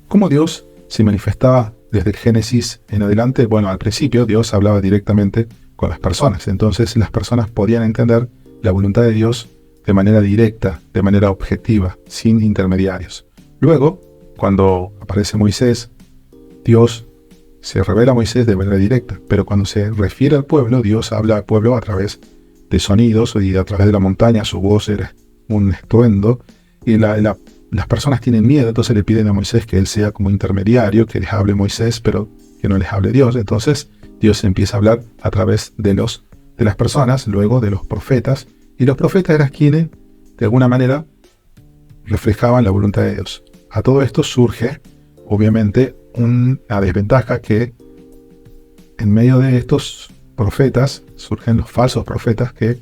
¿Cómo Dios se manifestaba desde el Génesis en adelante? Bueno, al principio Dios hablaba directamente con las personas. Entonces las personas podían entender la voluntad de Dios de manera directa, de manera objetiva, sin intermediarios. Luego, cuando aparece Moisés, Dios se revela a Moisés de manera directa, pero cuando se refiere al pueblo, Dios habla al pueblo a través de sonidos y a través de la montaña. Su voz era un estruendo y las personas tienen miedo, entonces le piden a Moisés que él sea como intermediario, que les hable Moisés, pero que no les hable Dios. Entonces Dios empieza a hablar a través de las personas, luego de los profetas, y los profetas eran quienes, de alguna manera, reflejaban la voluntad de Dios. A todo esto surge, obviamente, una desventaja, que en medio de estos profetas surgen los falsos profetas que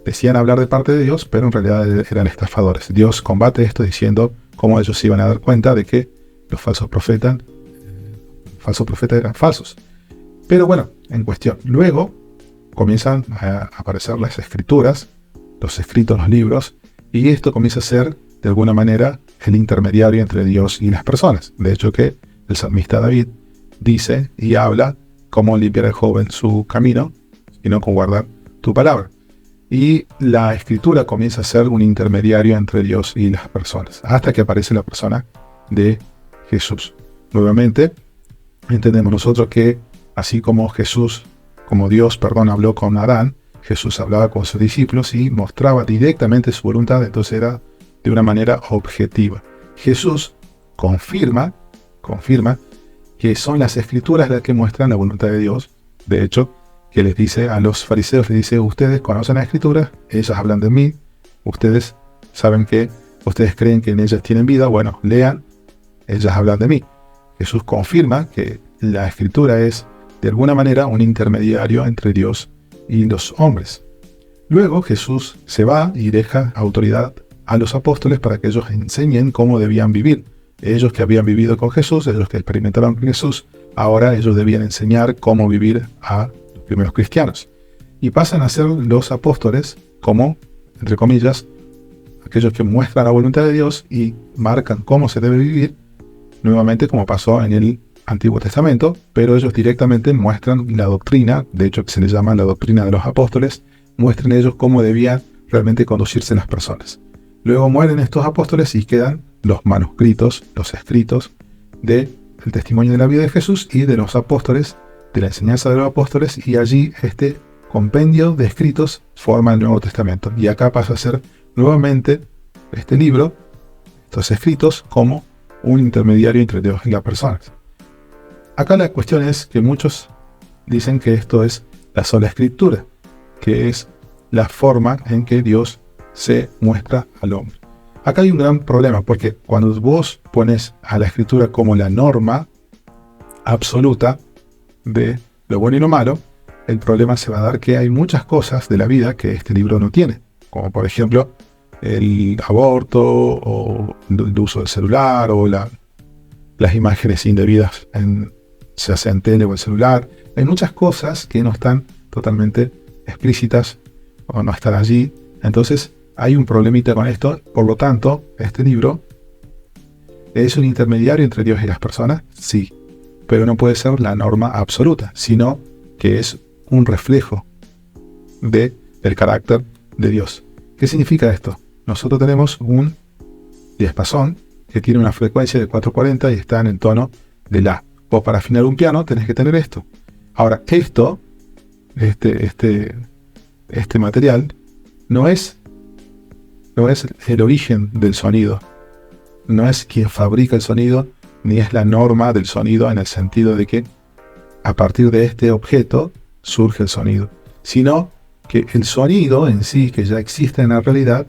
decían hablar de parte de Dios, pero en realidad eran estafadores. Dios combate esto diciendo cómo ellos se iban a dar cuenta de que los falsos profetas eran falsos. Pero bueno, en cuestión. Luego comienzan a aparecer las escrituras, los escritos, los libros, y esto comienza a ser, de alguna manera, el intermediario entre Dios y las personas. De hecho que el salmista David dice y habla cómo limpiar el joven su camino, sino con guardar tu palabra. Y la escritura comienza a ser un intermediario entre Dios y las personas, hasta que aparece la persona de Jesús. Nuevamente, entendemos nosotros que así como Dios habló con Adán, Jesús hablaba con sus discípulos y mostraba directamente su voluntad, entonces era de una manera objetiva. Jesús confirma que son las escrituras las que muestran la voluntad de Dios. De hecho, que les dice a los fariseos, les dice: ustedes conocen las escrituras, ellas hablan de mí, ustedes creen que en ellas tienen vida, bueno, lean, ellas hablan de mí. Jesús confirma que la escritura es, de alguna manera, un intermediario entre Dios y los hombres. Luego Jesús se va y deja autoridad a los apóstoles para que ellos enseñen cómo debían vivir. Ellos que habían vivido con Jesús, ellos que experimentaron con Jesús, ahora ellos debían enseñar cómo vivir a los primeros cristianos. Y pasan a ser los apóstoles como, entre comillas, aquellos que muestran la voluntad de Dios y marcan cómo se debe vivir, nuevamente como pasó en el Antiguo Testamento, pero ellos directamente muestran la doctrina, de hecho que se les llama la doctrina de los apóstoles, muestran ellos cómo debían realmente conducirse las personas. Luego mueren estos apóstoles y quedan los manuscritos, los escritos del testimonio de la vida de Jesús y de los apóstoles, de la enseñanza de los apóstoles, y allí este compendio de escritos forma el Nuevo Testamento. Y acá pasa a ser nuevamente este libro, estos escritos, como un intermediario entre Dios y las personas. Acá la cuestión es que muchos dicen que esto es la sola escritura, que es la forma en que Dios se muestra al hombre. Acá hay un gran problema, porque cuando vos pones a la escritura como la norma absoluta de lo bueno y lo malo, el problema se va a dar que hay muchas cosas de la vida que este libro no tiene, como por ejemplo el aborto o el uso del celular o las imágenes indebidas se sea en tele o en celular. Hay muchas cosas que no están totalmente explícitas o no están allí. Entonces hay un problemita con esto. Por lo tanto, este libro es un intermediario entre Dios y las personas, sí, pero no puede ser la norma absoluta, sino que es un reflejo del carácter de Dios. ¿Qué significa esto? Nosotros tenemos un diapasón que tiene una frecuencia de 440 y está en el tono de La. Vos para afinar un piano tenés que tener esto. Ahora, este material no es el origen del sonido, no es quien fabrica el sonido, ni es la norma del sonido en el sentido de que a partir de este objeto surge el sonido, sino que el sonido en sí, que ya existe en la realidad,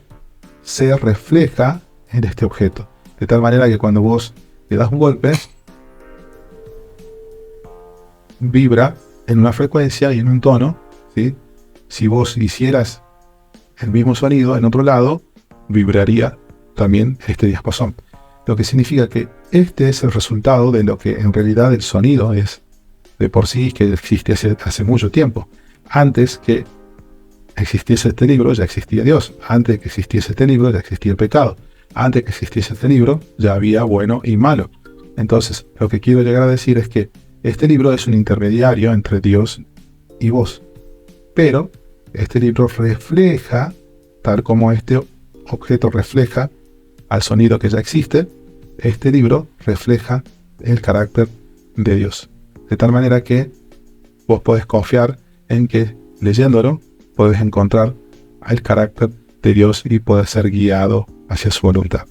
se refleja en este objeto, de tal manera que cuando vos le das un golpe, vibra en una frecuencia y en un tono, ¿sí? Si vos hicieras el mismo sonido en otro lado, vibraría también este diapasón. Lo que significa que este es el resultado de lo que en realidad el sonido es de por sí, que existe hace mucho tiempo. Antes que existiese este libro, ya existía Dios. Antes que existiese este libro, ya existía el pecado. Antes que existiese este libro, ya había bueno y malo. Entonces, lo que quiero llegar a decir es que este libro es un intermediario entre Dios y vos. Pero este libro refleja, tal como este objeto refleja al sonido que ya existe, este libro refleja el carácter de Dios. De tal manera que vos podés confiar en que leyéndolo podés encontrar el carácter de Dios y podés ser guiado hacia su voluntad.